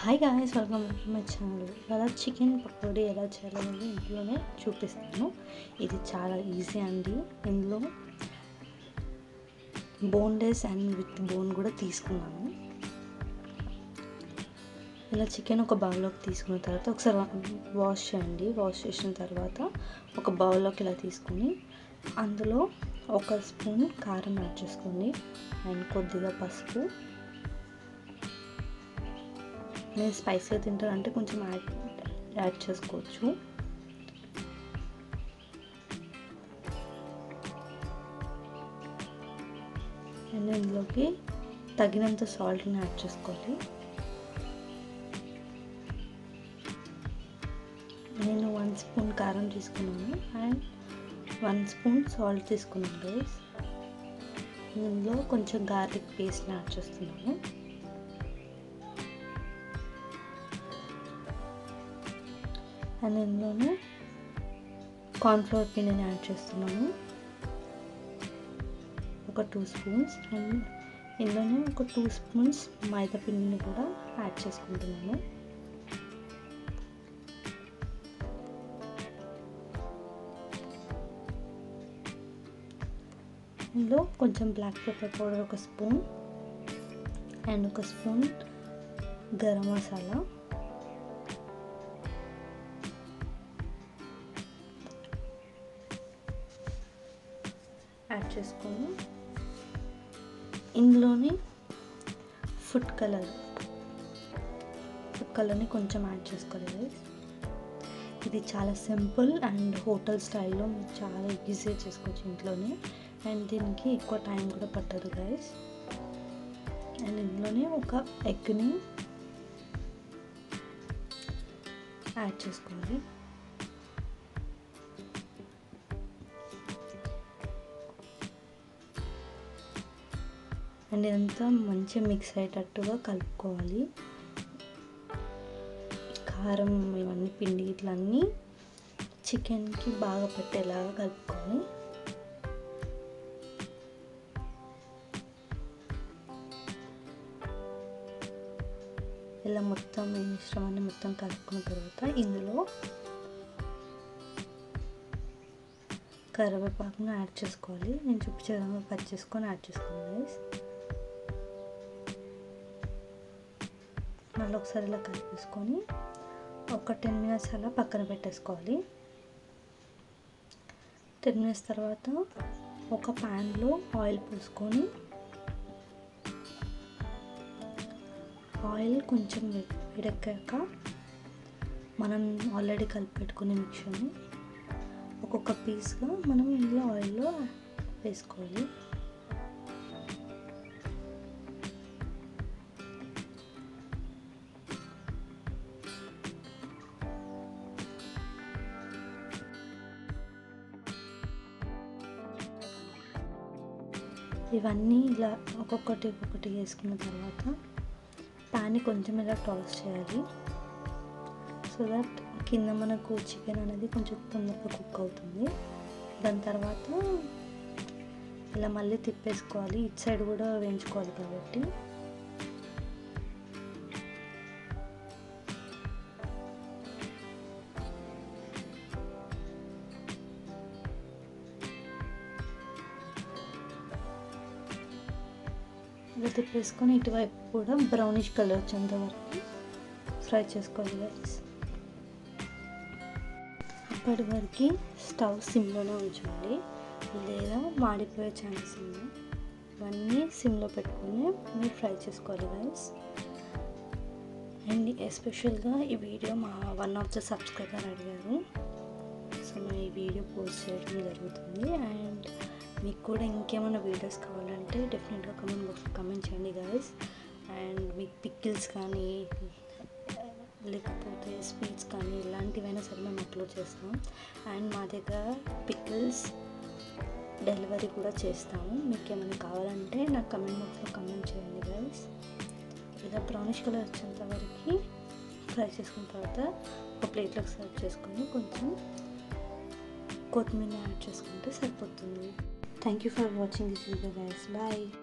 Hi guys, welcome to my channel. ఇలా chicken pakodi ఎలా చేయాలనేది ఇంట్లోనే చూపిస్తాను. ఇది చాలా ఈజీ అండి. ఇందులో బోన్లెస్ అండ్ విత్ బోన్ కూడా తీసుకున్నాను. ఇలా చికెన్ ఒక బౌల్లోకి తీసుకున్న తర్వాత ఒకసారి వాష్ చేయండి. వాష్ చేసిన తర్వాత ఒక బౌల్లోకి ఇలా తీసుకుని అందులో ఒక స్పూన్ కారం యాడ్ చేసుకోండి అండ్ కొద్దిగా పసుపు. మీరు స్పైసీగా తింటారంటే కొంచెం యాడ్ చేసుకోవచ్చు. అండ్ ఇందులోకి తగినంత సాల్ట్ని యాడ్ చేసుకోవాలి. నేను 1 స్పూన్ కారం తీసుకున్నాను అండ్ 1 స్పూన్ సాల్ట్ తీసుకున్నాను గైస్. ఇందులో కొంచెం గార్లిక్ పేస్ట్ని యాడ్ చేస్తున్నాను. అండ్ ఇందులోనే కార్న్ఫ్లవర్ పిండిని యాడ్ చేస్తున్నాను, ఒక 2 స్పూన్స్. అండ్ ఇందులోనే ఒక 2 స్పూన్స్ మైదా పిండిని కూడా యాడ్ చేసుకుంటున్నాను. ఇందులో కొంచెం బ్లాక్ పెప్పర్ పౌడర్ ఒక స్పూన్ అండ్ ఒక స్పూన్ గరం మసాలా, యాడ్ చేసుకొని ఇందులోని ఫుడ్ కలర్ని కొంచెం యాడ్ చేసుకోవాలి గైస్. ఇది చాలా సింపుల్ అండ్ హోటల్ స్టైల్లో మీరు చాలా ఈజీగా చేసుకోవచ్చు ఇంట్లోనే. అండ్ దీనికి ఎక్కువ టైం కూడా పట్టదు గైస్. అండ్ ఇందులోనే ఒక ఎగ్ని యాడ్ చేసుకోవాలి. అండ్ ఇదంతా మంచిగా మిక్స్ అయ్యేటట్టుగా కలుపుకోవాలి. కారం ఇవన్నీ పిండి ఇట్లన్నీ చికెన్కి బాగా పట్టేలాగా కలుపుకొని ఇలా మొత్తం ఈ మిశ్రమాన్ని మొత్తం కలుపుకున్న తర్వాత ఇందులో కరివేపాకును యాడ్ చేసుకోవాలి. నేను చూపించే విధంగా కట్ చేసుకొని యాడ్ చేసుకోండి గైస్. మళ్ళీ ఒకసారి ఇలా కలిపేసుకొని ఒక 10 మినిట్స్ అలా పక్కన పెట్టేసుకోవాలి. 10 మినిట్స్ తర్వాత ఒక ప్యాన్లో ఆయిల్ పోసుకొని ఆయిల్ కొంచెం వేడెక్కాక మనం ఆల్రెడీ కలిపి పెట్టుకునే మిక్చర్ని ఒక్కొక్క పీస్గా మనం ఇందులో ఆయిల్లో వేసుకోవాలి. ఇవన్నీ ఇలా ఒక్కొక్కటి వేసుకున్న తర్వాత ప్యాన్ని కొంచెం ఇలా టాస్ చేయాలి, సో దట్ కింద మనకు చికెన్ అనేది కొంచెం తొందరగా కుక్ అవుతుంది. దాని తర్వాత ఇలా మళ్ళీ తిప్పేసుకోవాలి, ఇటు సైడ్ కూడా వేయించుకోవాలి కాబట్టి. ఇలా తిప్పేసుకొని ఇటువైపు కూడా బ్రౌనిష్ కలర్ వచ్చేంత వరకు ఫ్రై చేసుకోవాలి గైస్. అప్పటి వరకు స్టవ్ సిమ్లోనే ఉంచండి, లేదా మాడిపోయే ఛాన్సెస్ ఉన్నాయి. ఇవన్నీ సిమ్లో పెట్టుకొని మీరు ఫ్రై చేసుకోవాలి గైస్. అండ్ ఎస్పెషల్గా ఈ వీడియో మా వన్ ఆఫ్ ద సబ్స్క్రైబర్ అడిగారు, సో నేను ఈ వీడియో పోస్ట్ చేయడం జరుగుతుంది. అండ్ మీకు కూడా ఇంకేమైనా వీడియోస్ కావాలంటే డెఫినెట్గా కమెంట్ బాక్స్లో కమెంట్ చేయండి గైస్. అండ్ మీకు పికిల్స్ కానీ లేకపోతే స్వీట్స్ కానీ ఇలాంటివైనా సరే మేము అప్లోడ్ చేస్తాం. అండ్ మా దగ్గర పికిల్స్ డెలివరీ కూడా చేస్తాము. మీకు ఏమైనా కావాలంటే నాకు కమెంట్ బాక్స్లో కమెంట్ చేయండి గైస్. ఇలా బ్రౌనిష్ కలర్ వచ్చేంత వరకు ఫ్రై చేసుకున్న తర్వాత ఒక ప్లేట్లోకి సర్వ్ చేసుకొని కొంచెం కొత్తిమీర యాడ్ చేసుకుంటే సరిపోతుంది. Thank you for watching this video guys. Bye.